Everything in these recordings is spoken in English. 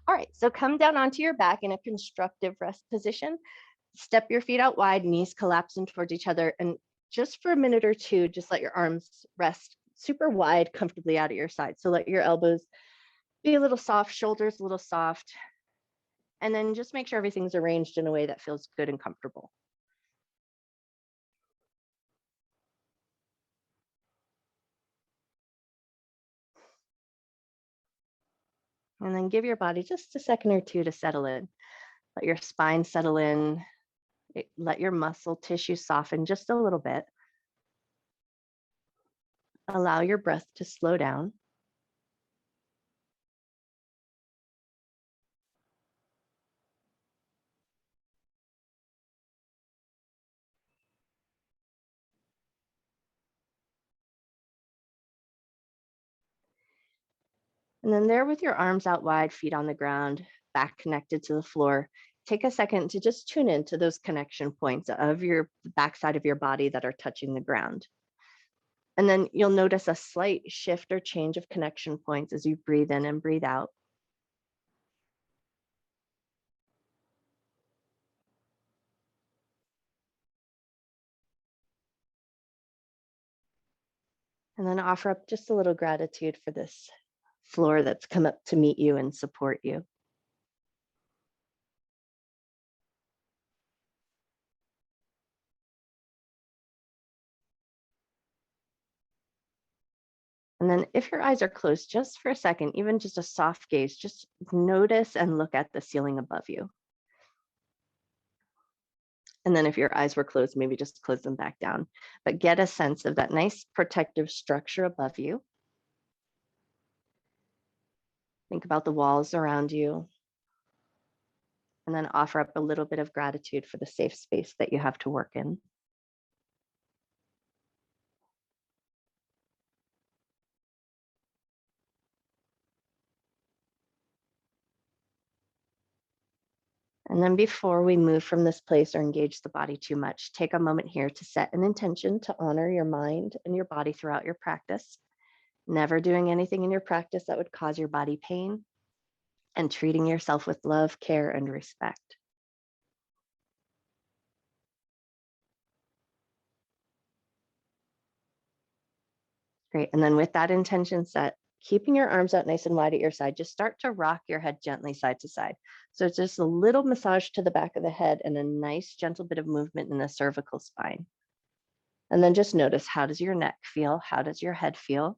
All right, so come down onto your back in a constructive rest position. Step your feet out wide, knees collapsing towards each other. And just for a minute or two, just let your arms rest super wide, comfortably out at your side. So let your elbows be a little soft, shoulders a little soft. And then just make sure everything's arranged in a way that feels good and comfortable. And then give your body just a second or two to settle in. Let your spine settle in. Let your muscle tissue soften just a little bit. Allow your breath to slow down. And then there with your arms out wide, feet on the ground, back connected to the floor, take a second to just tune into those connection points of your backside of your body that are touching the ground. And then you'll notice a slight shift or change of connection points as you breathe in and breathe out. And then offer up just a little gratitude for this floor that's come up to meet you and support you. And then if your eyes are closed just for a second, even just a soft gaze, just notice and look at the ceiling above you. And then if your eyes were closed, maybe just close them back down, but get a sense of that nice protective structure above you. Think about the walls around you, and then offer up a little bit of gratitude for the safe space that you have to work in. And then before we move from this place or engage the body too much, take a moment here to set an intention to honor your mind and your body throughout your practice, never doing anything in your practice that would cause your body pain, and treating yourself with love, care, and respect. Great. And then with that intention set, keeping your arms out nice and wide at your side, just start to rock your head gently side to side. So it's just a little massage to the back of the head and a nice gentle bit of movement in the cervical spine. And then just notice, how does your neck feel? How does your head feel?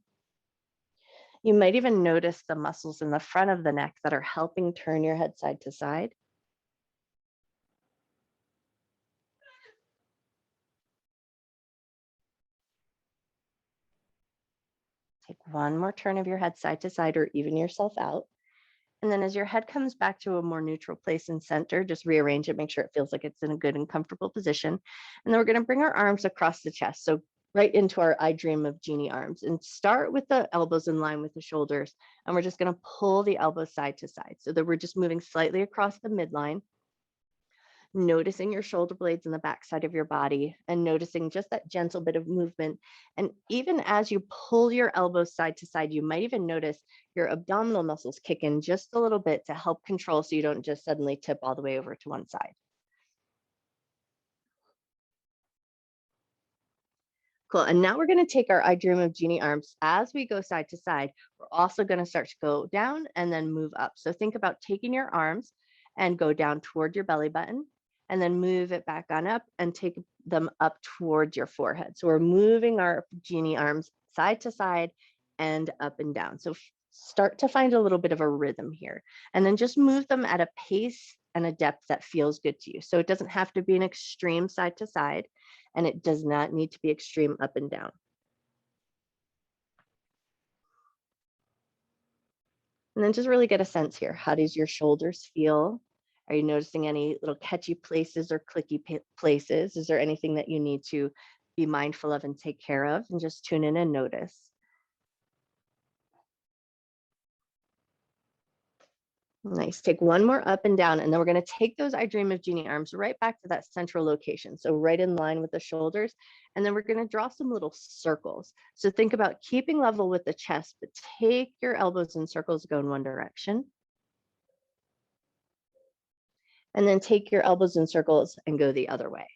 You might even notice the muscles in the front of the neck that are helping turn your head side to side. Take one more turn of your head side to side, or even yourself out. And then as your head comes back to a more neutral place in center, just rearrange it, make sure it feels like it's in a good and comfortable position. And then we're going to bring our arms across the chest. So right into our I Dream of Genie arms, and start with the elbows in line with the shoulders. And we're just going to pull the elbows side to side so that we're just moving slightly across the midline, noticing your shoulder blades in the back side of your body and noticing just that gentle bit of movement. And even as you pull your elbows side to side, you might even notice your abdominal muscles kick in just a little bit to help control so you don't just suddenly tip all the way over to one side. Cool. And now we're going to take our I Dream of Genie arms. As we go side to side, we're also going to start to go down and then move up. So think about taking your arms and go down toward your belly button, and then move it back on up and take them up towards your forehead. So we're moving our genie arms side to side and up and down. So start to find a little bit of a rhythm here, and then just move them at a pace and a depth that feels good to you. So it doesn't have to be an extreme side to side, and it does not need to be extreme up and down. And then just really get a sense here. How does your shoulders feel? Are you noticing any little catchy places or clicky places? Is there anything that you need to be mindful of and take care of? And just tune in and notice. Nice. Take one more up and down, and then we're going to take those I Dream of Jeannie arms right back to that central location. So right in line with the shoulders. And then we're going to draw some little circles. So think about keeping level with the chest, but take your elbows in circles, go in one direction. And then take your elbows in circles and go the other way.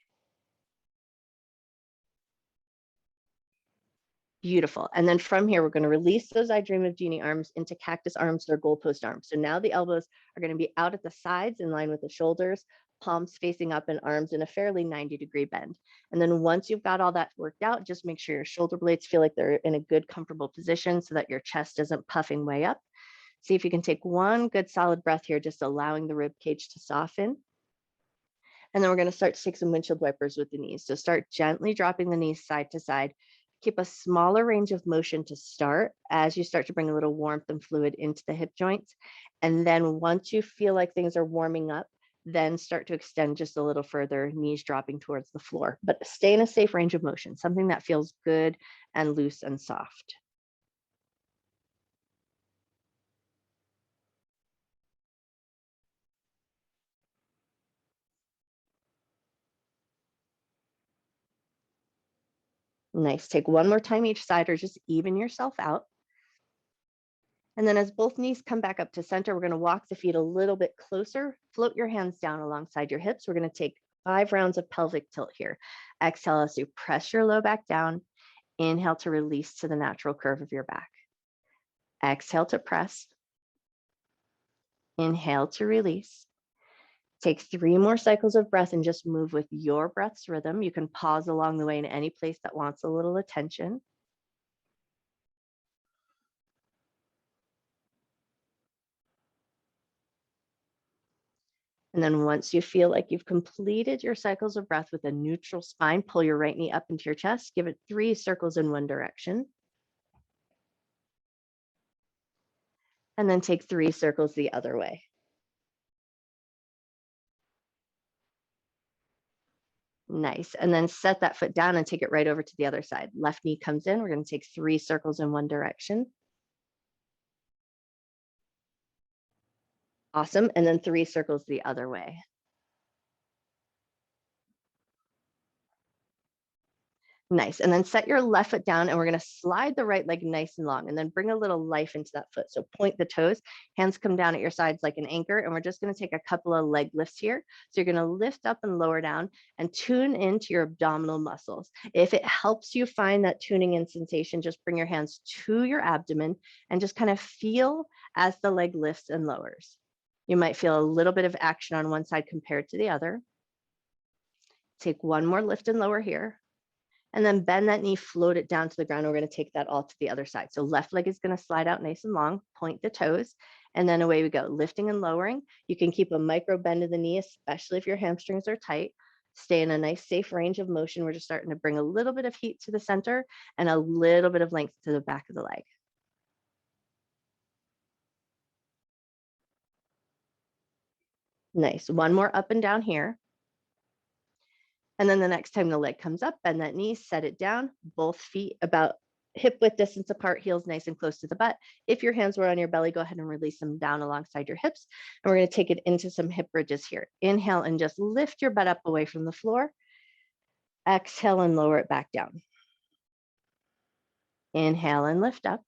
Beautiful. And then from here, we're going to release those I Dream of Jeannie arms into cactus arms or goalpost arms. So now the elbows are going to be out at the sides in line with the shoulders, palms facing up and arms in a fairly 90-degree bend. And then once you've got all that worked out, just make sure your shoulder blades feel like they're in a good, comfortable position so that your chest isn't puffing way up. See if you can take one good solid breath here, just allowing the rib cage to soften. And then we're going to start to take some windshield wipers with the knees. So start gently dropping the knees side to side. Keep a smaller range of motion to start as you start to bring a little warmth and fluid into the hip joints. And then once you feel like things are warming up, then start to extend just a little further, knees dropping towards the floor. But stay in a safe range of motion, something that feels good and loose and soft. Nice. Take one more time each side or just even yourself out. And then as both knees come back up to center, we're going to walk the feet a little bit closer. Float your hands down alongside your hips. We're going to take 5 rounds of pelvic tilt here. Exhale as you press your low back down. Inhale to release to the natural curve of your back. Exhale to press. Inhale to release. Take 3 more cycles of breath and just move with your breath's rhythm. You can pause along the way in any place that wants a little attention. And then once you feel like you've completed your cycles of breath with a neutral spine, pull your right knee up into your chest, give it 3 circles in one direction. And then take 3 circles the other way. Nice. And then set that foot down and take it right over to the other side. Left knee comes in. We're going to take 3 circles in one direction. Awesome. And then 3 circles the other way. Nice. And then set your left foot down and we're going to slide the right leg nice and long and then bring a little life into that foot. So point the toes, hands come down at your sides like an anchor. And we're just going to take a couple of leg lifts here. So you're going to lift up and lower down and tune into your abdominal muscles. If it helps you find that tuning in sensation, just bring your hands to your abdomen and just kind of feel as the leg lifts and lowers. You might feel a little bit of action on one side compared to the other. Take one more lift and lower here. And then bend that knee, float it down to the ground. We're going to take that all to the other side. So left leg is going to slide out nice and long, point the toes, and then away we go, lifting and lowering. You can keep a micro bend of the knee, especially if your hamstrings are tight. Stay in a nice, safe range of motion. We're just starting to bring a little bit of heat to the center and a little bit of length to the back of the leg. Nice. One more up and down here. And then the next time the leg comes up, bend that knee, set it down, both feet about hip width distance apart, heels nice and close to the butt. If your hands were on your belly, go ahead and release them down alongside your hips. And we're going to take it into some hip bridges here. Inhale and just lift your butt up away from the floor. Exhale and lower it back down. Inhale and lift up.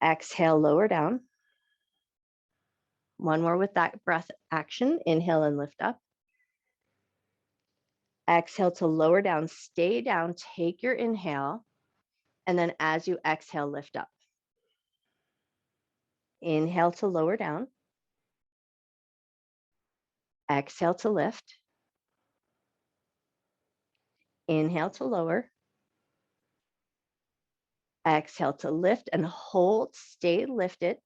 Exhale, lower down. One more with that breath action. Inhale and lift up. Exhale to lower down, stay down, take your inhale. And then as you exhale, lift up. Inhale to lower down. Exhale to lift. Inhale to lower. Exhale to lift and hold, stay lifted.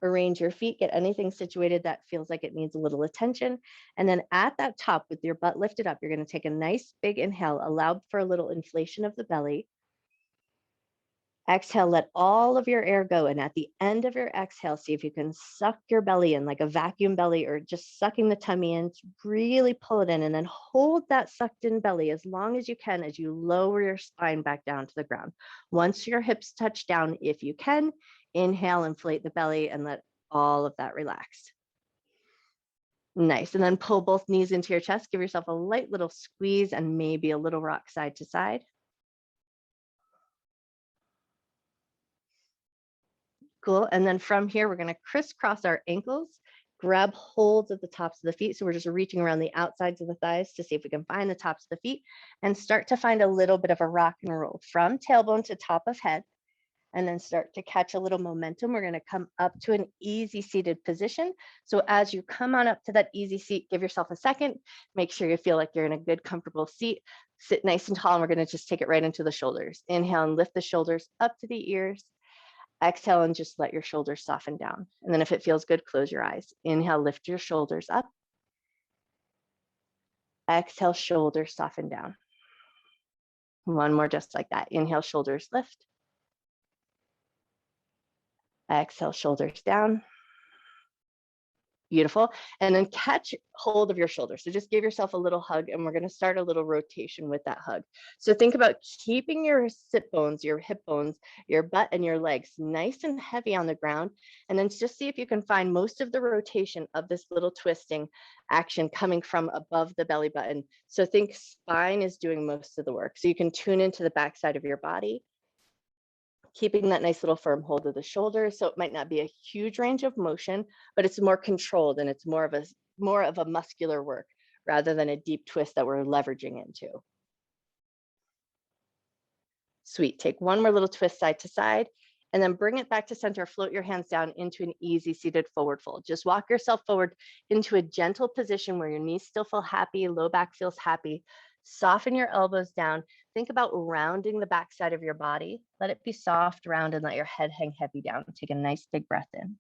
Arrange your feet, get anything situated that feels like it needs a little attention. And then at that top with your butt lifted up, you're going to take a nice big inhale, allow for a little inflation of the belly. Exhale, let all of your air go. And at the end of your exhale, see if you can suck your belly in like a vacuum belly or just sucking the tummy in. Really pull it in and then hold that sucked in belly as long as you can as you lower your spine back down to the ground. Once your hips touch down, if you can, Inhale, inflate the belly and let all of that relax. Nice. And then pull both knees into your chest. Give yourself a light little squeeze and maybe a little rock side to side. Cool. And then from here, we're going to crisscross our ankles, grab holds at the tops of the feet. So we're just reaching around the outsides of the thighs to see if we can find the tops of the feet and start to find a little bit of a rock and roll from tailbone to top of head. And then start to catch a little momentum. We're going to come up to an easy seated position. So as you come on up to that easy seat, give yourself a second. Make sure you feel like you're in a good, comfortable seat. Sit nice and tall, and we're going to just take it right into the shoulders. Inhale and lift the shoulders up to the ears. Exhale and just let your shoulders soften down. And then if it feels good, close your eyes. Inhale, lift your shoulders up. Exhale, shoulders soften down. One more just like that. Inhale, shoulders lift. Exhale, shoulders down. Beautiful. And then catch hold of your shoulders. So just give yourself a little hug, and we're going to start a little rotation with that hug. So think about keeping your sit bones, your hip bones, your butt and your legs nice and heavy on the ground. And then just see if you can find most of the rotation of this little twisting action coming from above the belly button. So think spine is doing most of the work. So you can tune into the backside of your body, keeping that nice little firm hold of the shoulders. So it might not be a huge range of motion, but it's more controlled and it's more of a muscular work rather than a deep twist that we're leveraging into. Sweet. Take one more little twist side to side and then bring it back to center. Float your hands down into an easy seated forward fold. Just walk yourself forward into a gentle position where your knees still feel happy, low back feels happy. Soften your elbows down. Think about rounding the backside of your body. Let it be soft, round, and let your head hang heavy down. Take a nice big breath in.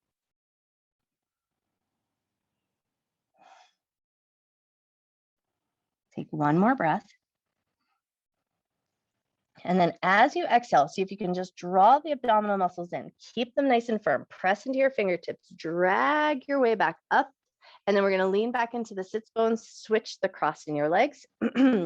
Take one more breath. And then as you exhale, see if you can just draw the abdominal muscles in. Keep them nice and firm. Press into your fingertips. Drag your way back up. And then we're going to lean back into the sits bones, switch the cross in your legs,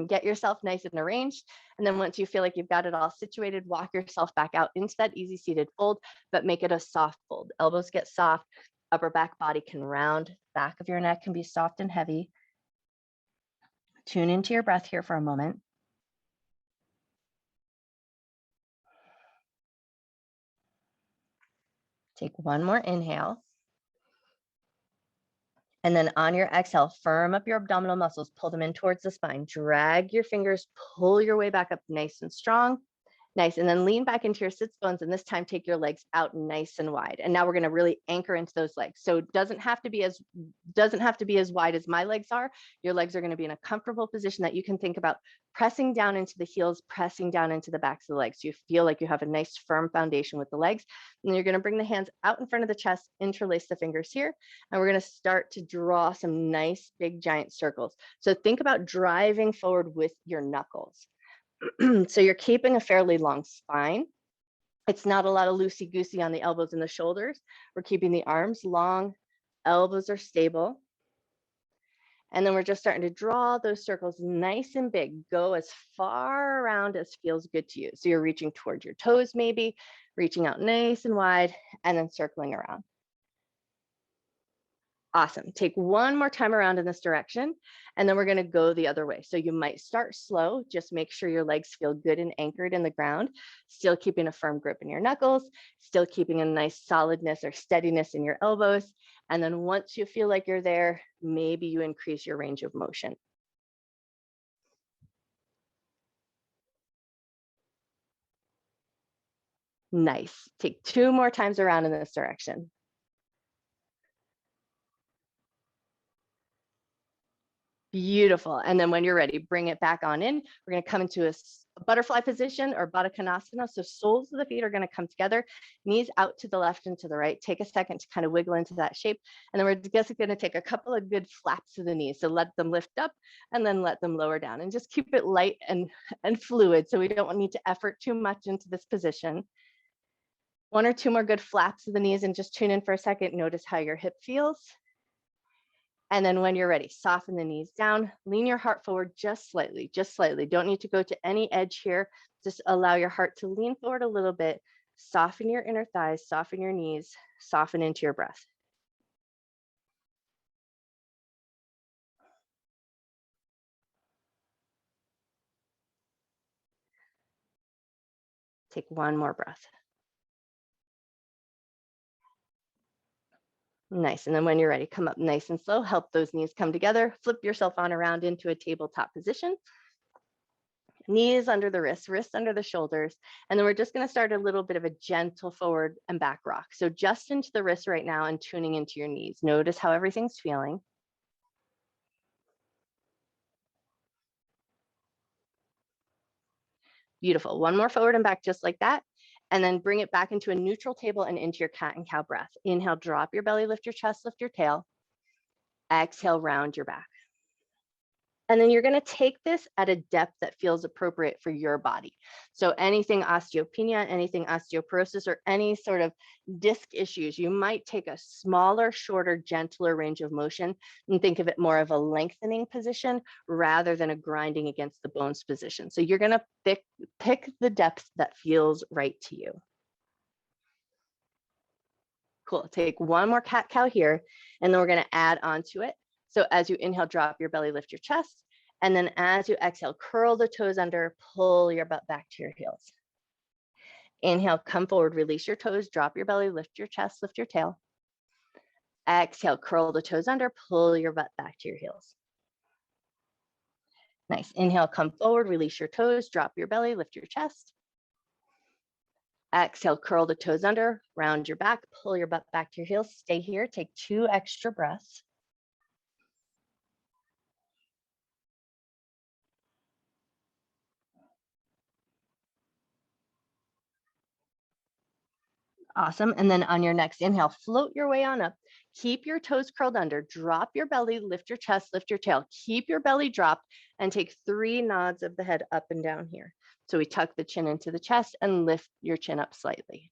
get yourself nice and arranged. And then once you feel like you've got it all situated, walk yourself back out into that easy seated fold, but make it a soft fold. Elbows get soft, upper back body can round, back of your neck can be soft and heavy. Tune into your breath here for a moment. Take one more inhale. And then on your exhale, firm up your abdominal muscles, pull them in towards the spine, drag your fingers, pull your way back up nice and strong. Nice. And then lean back into your sits bones, and this time take your legs out nice and wide. And now we're going to really anchor into those legs. So it doesn't have to be as wide as my legs are. Your legs are going to be in a comfortable position that you can think about pressing down into the heels, pressing down into the backs of the legs. So you feel like you have a nice firm foundation with the legs. And you're going to bring the hands out in front of the chest, interlace the fingers here. And we're going to start to draw some nice big giant circles. So think about driving forward with your knuckles. So you're keeping a fairly long spine. It's not a lot of loosey-goosey on the elbows and the shoulders. We're keeping the arms long, elbows are stable. And then we're just starting to draw those circles nice and big. Go as far around as feels good to you. So you're reaching towards your toes maybe, reaching out nice and wide, and then circling around. Awesome. Take one more time around in this direction, and then we're going to go the other way. So you might start slow. Just make sure your legs feel good and anchored in the ground, still keeping a firm grip in your knuckles, still keeping a nice solidness or steadiness in your elbows. And then once you feel like you're there, maybe you increase your range of motion. Nice. Take two more times around in this direction. Beautiful. And then when you're ready, bring it back on in. We're going to come into a butterfly position or Baddha Konasana. So soles of the feet are going to come together, knees out to the left and to the right. Take a second to kind of wiggle into that shape. And then we're just going to take a couple of good flaps of the knees. So let them lift up and then let them lower down, and just keep it light and fluid. So we don't need to effort too much into this position. One or two more good flaps of the knees, and just tune in for a second. Notice how your hip feels. And then when you're ready, soften the knees down, lean your heart forward just slightly, just slightly. Don't need to go to any edge here. Just allow your heart to lean forward a little bit. Soften your inner thighs, soften your knees, soften into your breath. Take one more breath. Nice. And then when you're ready, come up nice and slow. Help those knees come together. Flip yourself on around into a tabletop position. Knees under the wrists, wrists under the shoulders. And then we're just going to start a little bit of a gentle forward and back rock. So just into the wrists right now and tuning into your knees. Notice how everything's feeling. Beautiful. One more forward and back just like that. And then bring it back into a neutral table and into your cat and cow breath. Inhale, drop your belly, lift your chest, lift your tail. Exhale, round your back. And then you're going to take this at a depth that feels appropriate for your body. So anything osteopenia, anything osteoporosis, or any sort of disc issues, you might take a smaller, shorter, gentler range of motion and think of it more of a lengthening position rather than a grinding against the bones position. So you're going to pick the depth that feels right to you. Cool. Take one more cat cow here, and then we're going to add on to it. So as you inhale, drop your belly, lift your chest. And then as you exhale, curl the toes under, pull your butt back to your heels. Inhale, come forward, release your toes, drop your belly, lift your chest, lift your tail. Exhale, curl the toes under, pull your butt back to your heels. Nice. Inhale, come forward, release your toes, drop your belly, lift your chest. Exhale, curl the toes under, round your back, pull your butt back to your heels. Stay here, take 2 extra breaths. Awesome. And then on your next inhale, float your way on up. Keep your toes curled under, drop your belly, lift your chest, lift your tail. Keep your belly dropped and take 3 nods of the head up and down here. So we tuck the chin into the chest and lift your chin up slightly.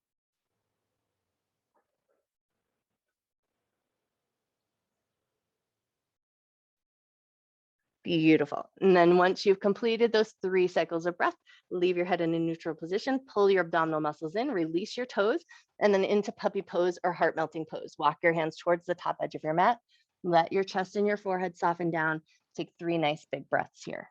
Beautiful. And then once you've completed those 3 cycles of breath, leave your head in a neutral position, pull your abdominal muscles in, release your toes, and then into puppy pose or heart melting pose. Walk your hands towards the top edge of your mat. Let your chest and your forehead soften down. Take 3 nice big breaths here.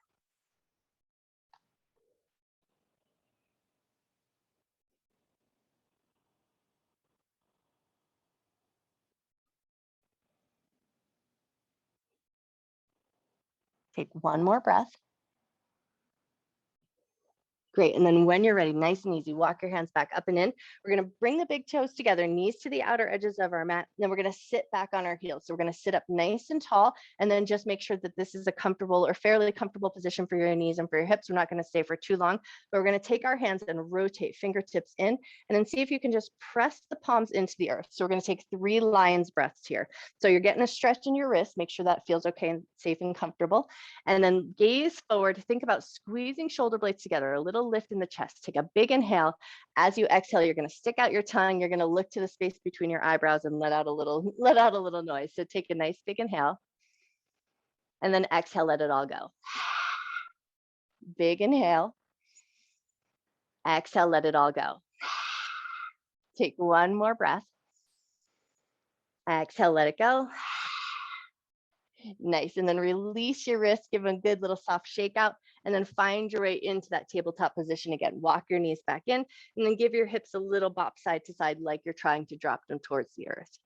Take one more breath. Great. And then when you're ready, nice and easy, walk your hands back up and in. We're going to bring the big toes together, knees to the outer edges of our mat. Then we're going to sit back on our heels. So we're going to sit up nice and tall, and then just make sure that this is a comfortable or fairly comfortable position for your knees and for your hips. We're not going to stay for too long, but we're going to take our hands and rotate fingertips in, and then see if you can just press the palms into the earth. So we're going to take 3 lion's breaths here. So you're getting a stretch in your wrist. Make sure that feels okay and safe and comfortable. And then gaze forward. Think about squeezing shoulder blades together, a little lift in the chest. Take a big inhale. As you exhale, you're going to stick out your tongue. You're going to look to the space between your eyebrows and let out a little noise. So take a nice big inhale. And then exhale, let it all go. Big inhale. Exhale, let it all go. Take one more breath. Exhale, let it go. Nice. And then release your wrist, give them a good little soft shake out, and then find your way into that tabletop position again. Walk your knees back in, and then give your hips a little bop side to side like you're trying to drop them towards the earth.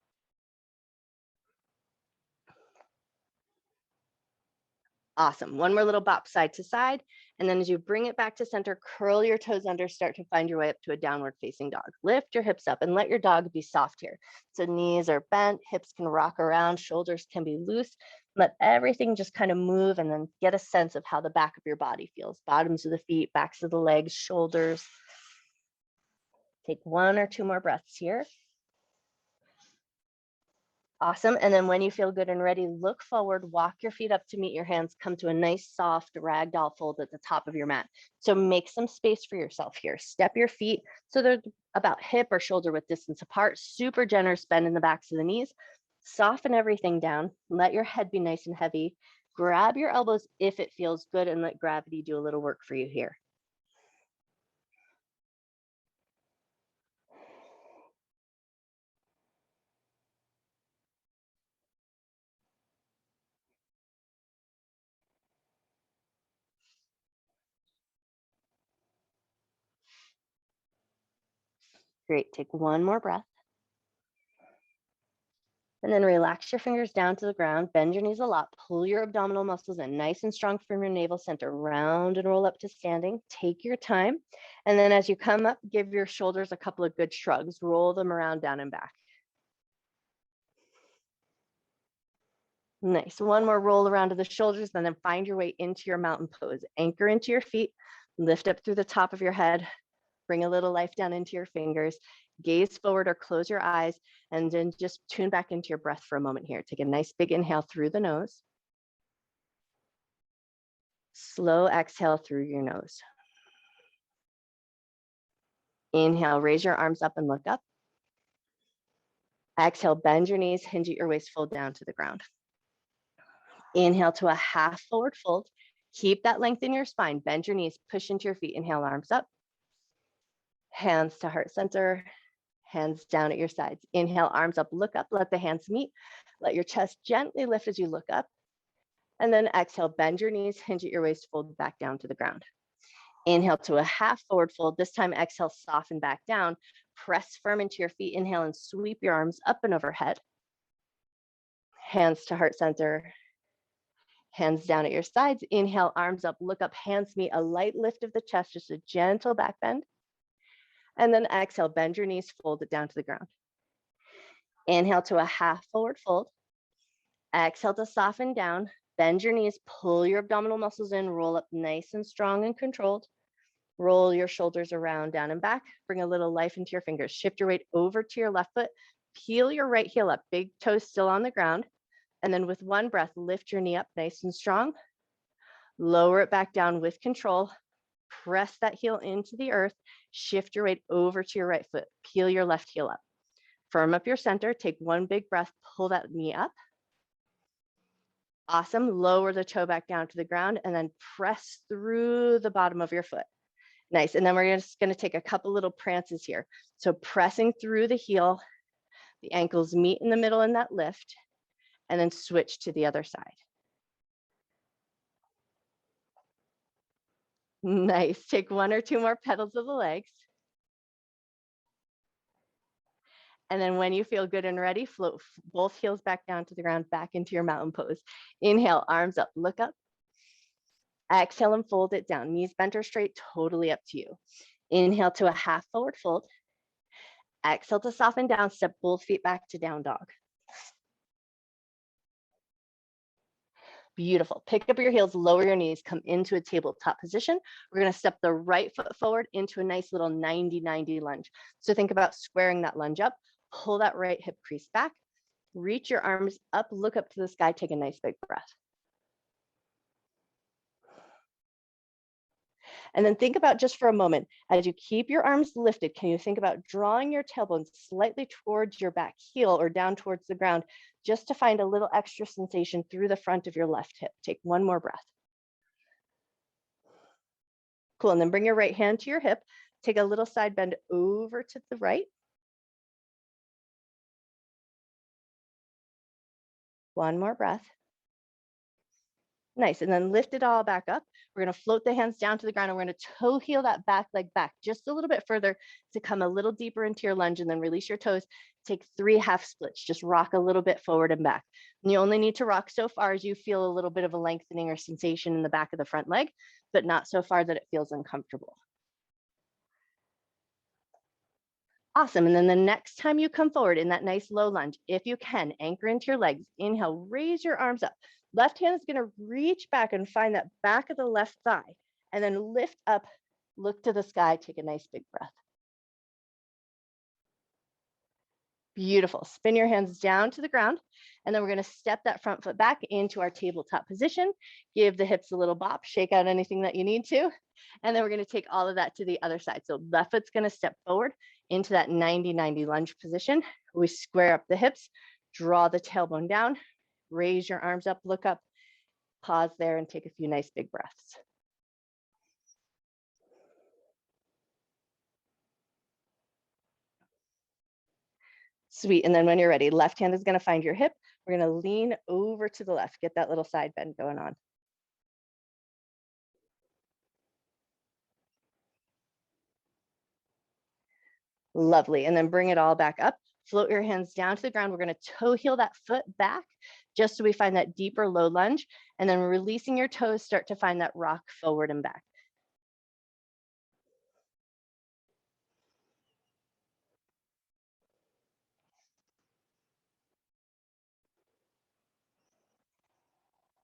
Awesome. One more little bop side to side. And then as you bring it back to center, curl your toes under, start to find your way up to a downward facing dog. Lift your hips up and let your dog be soft here. So knees are bent, hips can rock around, shoulders can be loose. Let everything just kind of move, and then get a sense of how the back of your body feels. Bottoms of the feet, backs of the legs, shoulders. Take 1 or 2 more breaths here. Awesome. And then when you feel good and ready, look forward, walk your feet up to meet your hands, come to a nice soft ragdoll fold at the top of your mat. So make some space for yourself here. Step your feet so they're about hip or shoulder width distance apart. Super generous bend in the backs of the knees. Soften everything down. Let your head be nice and heavy. Grab your elbows if it feels good, and let gravity do a little work for you here. Great. Take one more breath. And then relax your fingers down to the ground. Bend your knees a lot. Pull your abdominal muscles in nice and strong from your navel center. Round and roll up to standing. Take your time. And then as you come up, give your shoulders a couple of good shrugs. Roll them around, down and back. Nice. One more roll around to the shoulders, and then find your way into your mountain pose. Anchor into your feet. Lift up through the top of your head. Bring a little life down into your fingers. Gaze forward or close your eyes, and then just tune back into your breath for a moment here. Take a nice big inhale through the nose. Slow exhale through your nose. Inhale, raise your arms up and look up. Exhale, bend your knees, hinge at your waist, fold down to the ground. Inhale to a half forward fold. Keep that length in your spine. Bend your knees, push into your feet. Inhale, arms up. Hands to heart center. Hands down at your sides. Inhale, arms up, look up, let the hands meet. Let your chest gently lift as you look up. And then exhale, bend your knees, hinge at your waist, fold back down to the ground. Inhale to a half forward fold. This time, exhale, soften back down. Press firm into your feet. Inhale and sweep your arms up and overhead. Hands to heart center. Hands down at your sides. Inhale, arms up, look up, hands meet. A light lift of the chest, just a gentle back bend. And then exhale, bend your knees, fold it down to the ground. Inhale to a half forward fold. Exhale to soften down. Bend your knees, pull your abdominal muscles in, roll up nice and strong and controlled. Roll your shoulders around, down and back. Bring a little life into your fingers. Shift your weight over to your left foot. Peel your right heel up, big toes still on the ground. And then with one breath, lift your knee up nice and strong. Lower it back down with control. Press that heel into the earth. Shift your weight over to your right foot. Peel your left heel up. Firm up your center. Take one big breath. Pull that knee up. Awesome. Lower the toe back down to the ground and then press through the bottom of your foot. Nice. And then we're just going to take a couple little prances here. So pressing through the heel, the ankles meet in the middle in that lift, and then switch to the other side. Nice. Take one or two more pedals of the legs. And then when you feel good and ready, float both heels back down to the ground, back into your mountain pose. Inhale, arms up, look up. Exhale and fold it down. Knees bent or straight, totally up to you. Inhale to a half forward fold. Exhale to soften down, step both feet back to down dog. Beautiful. Pick up your heels, lower your knees, come into a tabletop position. We're going to step the right foot forward into a nice little 90-90 lunge. So think about squaring that lunge up. Pull that right hip crease back. Reach your arms up, look up to the sky, take a nice big breath. And then think about just for a moment, as you keep your arms lifted, can you think about drawing your tailbone slightly towards your back heel or down towards the ground, just to find a little extra sensation through the front of your left hip. Take one more breath. Cool, and then bring your right hand to your hip. Take a little side bend over to the right. One more breath. Nice, and then lift it all back up. We're gonna float the hands down to the ground and we're gonna toe heel that back leg back just a little bit further to come a little deeper into your lunge, and then release your toes. Take 3 half splits, just rock a little bit forward and back. And you only need to rock so far as you feel a little bit of a lengthening or sensation in the back of the front leg, but not so far that it feels uncomfortable. Awesome, and then the next time you come forward in that nice low lunge, if you can, anchor into your legs. Inhale, raise your arms up. Left hand is gonna reach back and find that back of the left thigh, and then lift up, look to the sky, take a nice big breath. Beautiful. Spin your hands down to the ground, and then we're gonna step that front foot back into our tabletop position. Give the hips a little bop, shake out anything that you need to, and then we're gonna take all of that to the other side. So left foot's gonna step forward into that 90-90 lunge position. We square up the hips, draw the tailbone down, raise your arms up, look up, pause there, and take a few nice big breaths. Sweet, and then when you're ready, left hand is gonna find your hip. We're gonna lean over to the left, get that little side bend going on. Lovely. And then bring it all back up. Float your hands down to the ground. We're going to toe heel that foot back just so we find that deeper low lunge. And then releasing your toes, start to find that rock forward and back.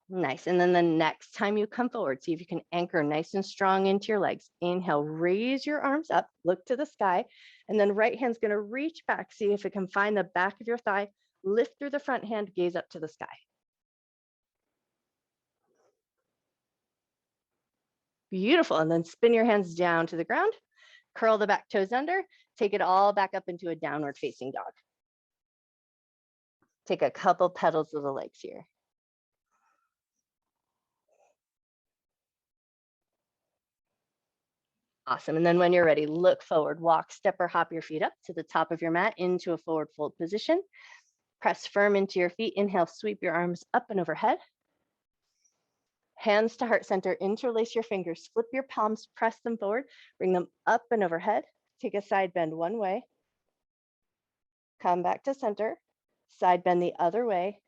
Nice. And then the next time you come forward, see if you can anchor nice and strong into your legs. Inhale, raise your arms up, look to the sky, and then right hand's going to reach back. See if it can find the back of your thigh, lift through the front hand, gaze up to the sky. Beautiful. And then spin your hands down to the ground, curl the back toes under, take it all back up into a downward facing dog. Take a couple petals of the legs here. Awesome. And then when you're ready, look forward, walk, step, or hop your feet up to the top of your mat into a forward fold position. Press firm into your feet. Inhale, sweep your arms up and overhead. Hands to heart center, interlace your fingers, flip your palms, press them forward, bring them up and overhead. Take a side bend one way. Come back to center, side bend the other way.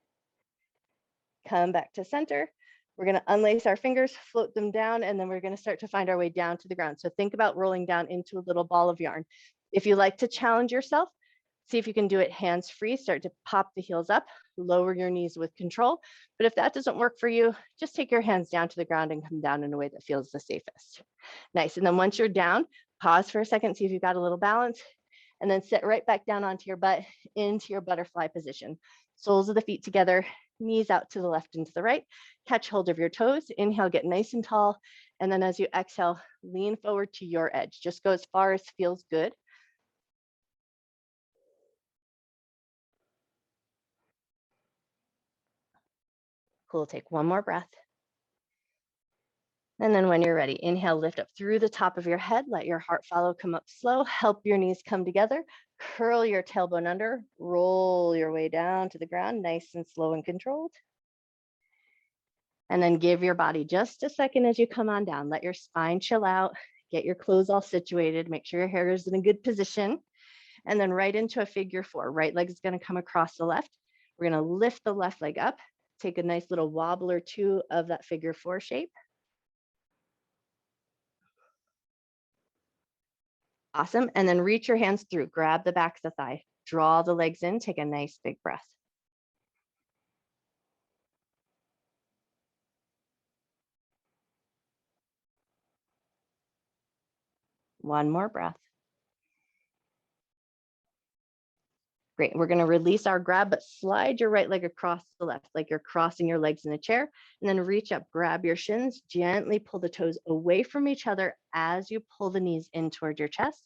Come back to center. We're going to unlace our fingers, float them down, and then we're going to start to find our way down to the ground. So think about rolling down into a little ball of yarn. If you like to challenge yourself, see if you can do it hands free. Start to pop the heels up, lower your knees with control. But if that doesn't work for you, just take your hands down to the ground and come down in a way that feels the safest. Nice. And then once you're down, pause for a second, see if you've got a little balance, and then sit right back down onto your butt into your butterfly position. Soles of the feet together, knees out to the left and to the right. Catch hold of your toes. Inhale, get nice and tall. And then as you exhale, lean forward to your edge. Just go as far as feels good. Cool, take one more breath. And then when you're ready, inhale, lift up through the top of your head. Let your heart follow, come up slow. Help your knees come together. Curl your tailbone under. Roll your way down to the ground, nice and slow and controlled. And then give your body just a second as you come on down. Let your spine chill out. Get your clothes all situated. Make sure your hair is in a good position. And then right into a figure four. Right leg is going to come across the left. We're going to lift the left leg up. Take a nice little wobble or two of that figure four shape. Awesome. And then reach your hands through. Grab the back of the thigh. Draw the legs in. Take a nice big breath. One more breath. Great. We're going to release our grab, but slide your right leg across the left, like you're crossing your legs in a chair, and then reach up, grab your shins, gently pull the toes away from each other as you pull the knees in toward your chest,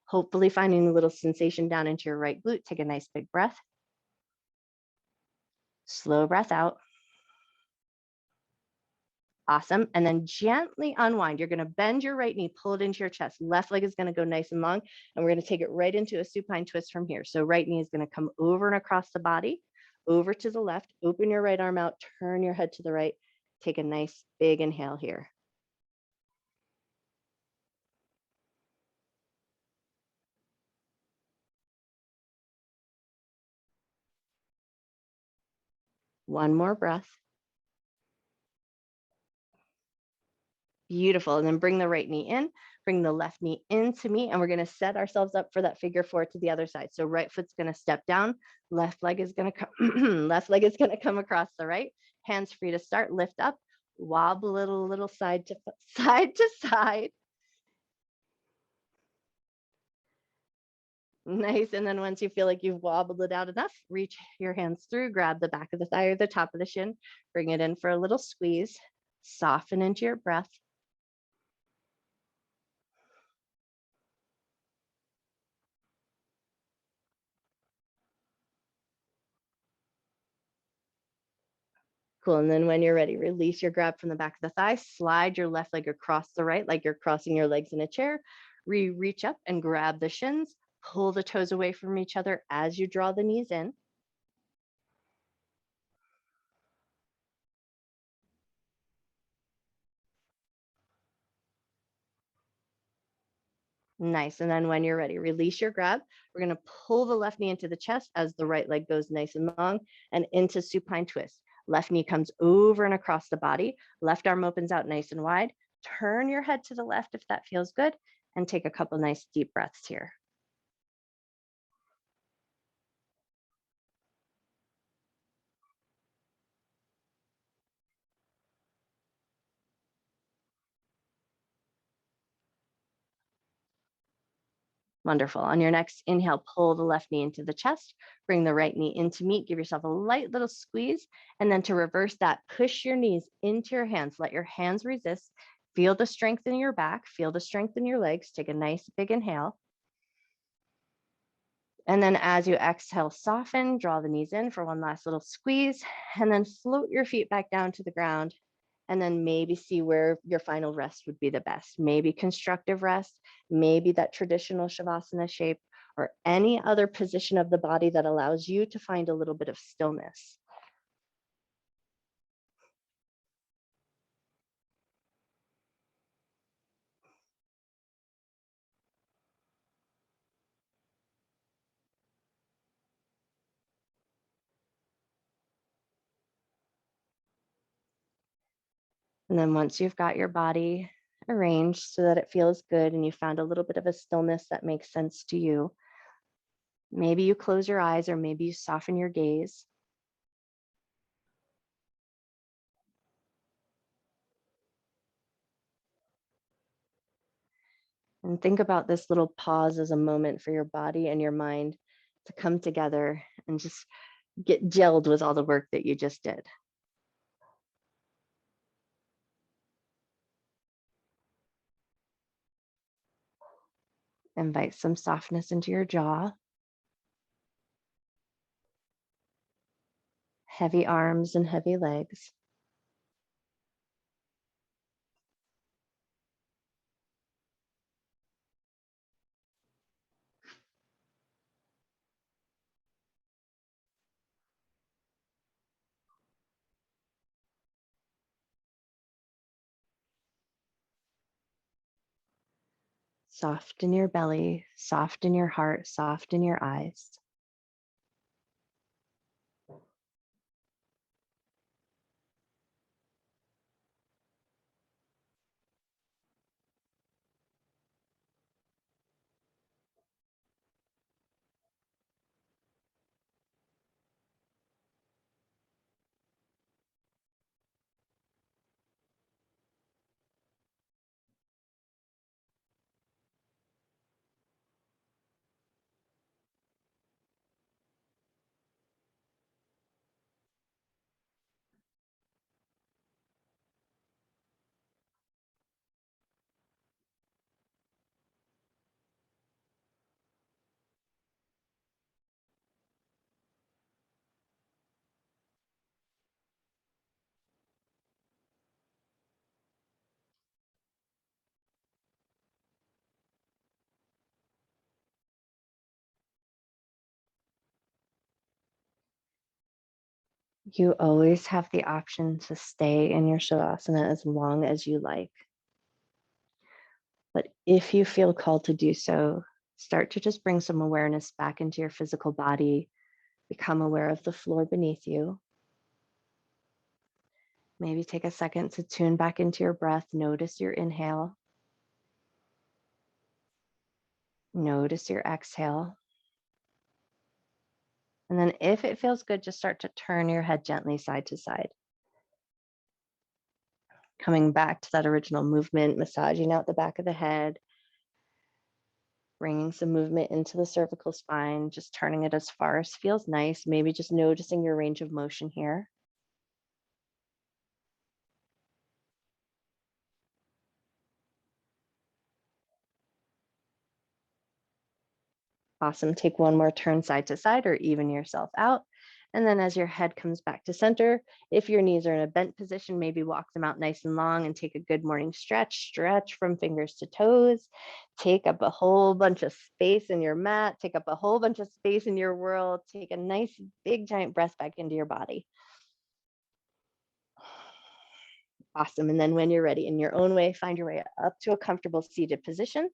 hopefully finding a little sensation down into your right glute. Take a nice big breath. Slow breath out. Awesome. And then gently unwind. You're going to bend your right knee, pull it into your chest. Left leg is going to go nice and long. And we're going to take it right into a supine twist from here. So right knee is going to come over and across the body, over to the left. Open your right arm out, turn your head to the right. Take a nice big inhale here. One more breath. Beautiful. And then bring the right knee in, bring the left knee into me, and we're going to set ourselves up for that figure four to the other side. So right foot's going to step down, left leg is going to come, left leg is going to come across the right. Hands free to start, lift up, wobble it a little side to side. Nice. And then once you feel like you've wobbled it out enough, reach your hands through, grab the back of the thigh or the top of the shin, bring it in for a little squeeze, soften into your breath. Cool. And then when you're ready, release your grab from the back of the thigh, slide your left leg across the right, like you're crossing your legs in a chair. Reach up and grab the shins, pull the toes away from each other as you draw the knees in. Nice. And then when you're ready, release your grab. We're going to pull the left knee into the chest as the right leg goes nice and long and into supine twist. Left knee comes over and across the body. Left arm opens out nice and wide. Turn your head to the left if that feels good, and take a couple nice deep breaths here. Wonderful. On your next inhale, pull the left knee into the chest, bring the right knee into meet, give yourself a light little squeeze. And then to reverse that, push your knees into your hands. Let your hands resist. Feel the strength in your back, feel the strength in your legs. Take a nice big inhale. And then as you exhale, soften, draw the knees in for one last little squeeze, and then float your feet back down to the ground. And then maybe see where your final rest would be the best. Maybe constructive rest, maybe that traditional Shavasana shape, or any other position of the body that allows you to find a little bit of stillness. And then once you've got your body arranged so that it feels good and you found a little bit of a stillness that makes sense to you, maybe you close your eyes or maybe you soften your gaze. And think about this little pause as a moment for your body and your mind to come together and just get gelled with all the work that you just did. Invite some softness into your jaw, heavy arms and heavy legs. Soft in your belly, soft in your heart, soft in your eyes. You always have the option to stay in your Shavasana as long as you like. But if you feel called to do so, start to just bring some awareness back into your physical body. Become aware of the floor beneath you. Maybe take a second to tune back into your breath. Notice your inhale. Notice your exhale. And then if it feels good, just start to turn your head gently side to side. Coming back to that original movement, massaging out the back of the head, bringing some movement into the cervical spine, just turning it as far as feels nice. Maybe just noticing your range of motion here. Awesome. Take one more turn side to side or even yourself out. And then as your head comes back to center, if your knees are in a bent position, maybe walk them out nice and long and take a good morning stretch. Stretch from fingers to toes. Take up a whole bunch of space in your mat. Take up a whole bunch of space in your world. Take a nice, big, giant breath back into your body. Awesome. And then when you're ready, in your own way, find your way up to a comfortable seated position.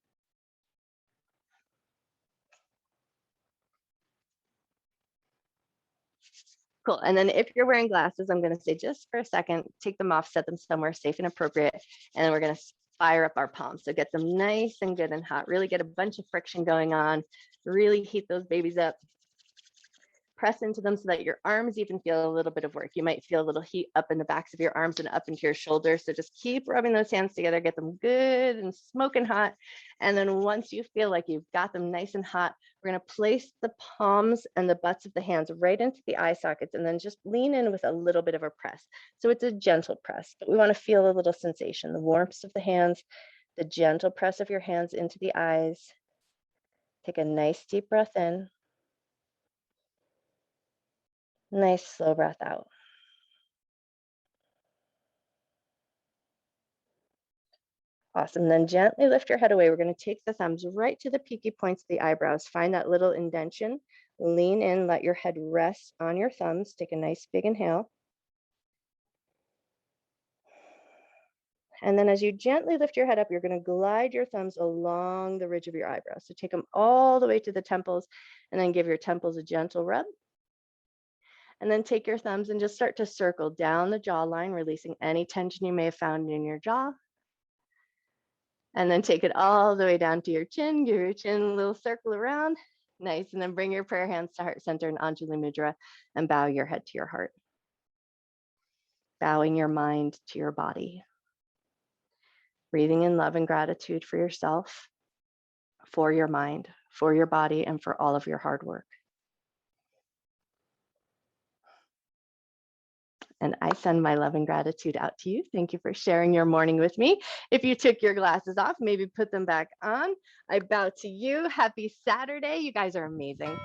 Cool. And then if you're wearing glasses, I'm going to say just for a second, take them off, set them somewhere safe and appropriate. And then we're going to fire up our palms. So get them nice and good and hot. Really get a bunch of friction going on. Really heat those babies up. Press into them so that your arms even feel a little bit of work. You might feel a little heat up in the backs of your arms and up into your shoulders. So just keep rubbing those hands together, get them good and smoking hot. And then once you feel like you've got them nice and hot, we're going to place the palms and the butts of the hands right into the eye sockets and then just lean in with a little bit of a press. So it's a gentle press, but we want to feel a little sensation, the warmth of the hands, the gentle press of your hands into the eyes. Take a nice deep breath in. Nice slow breath out. Awesome. Then gently lift your head away. We're going to take the thumbs right to the peaky points of the eyebrows. Find that little indentation. Lean in, let your head rest on your thumbs. Take a nice big inhale. And then as you gently lift your head up, you're going to glide your thumbs along the ridge of your eyebrows. So take them all the way to the temples and then give your temples a gentle rub. And then take your thumbs and just start to circle down the jawline, releasing any tension you may have found in your jaw. And then take it all the way down to your chin. Give your chin a little circle around. Nice. And then bring your prayer hands to heart center and Anjali Mudra and bow your head to your heart. Bowing your mind to your body. Breathing in love and gratitude for yourself, for your mind, for your body, and for all of your hard work. And I send my love and gratitude out to you. Thank you for sharing your morning with me. If you took your glasses off, maybe put them back on. I bow to you. Happy Saturday. You guys are amazing.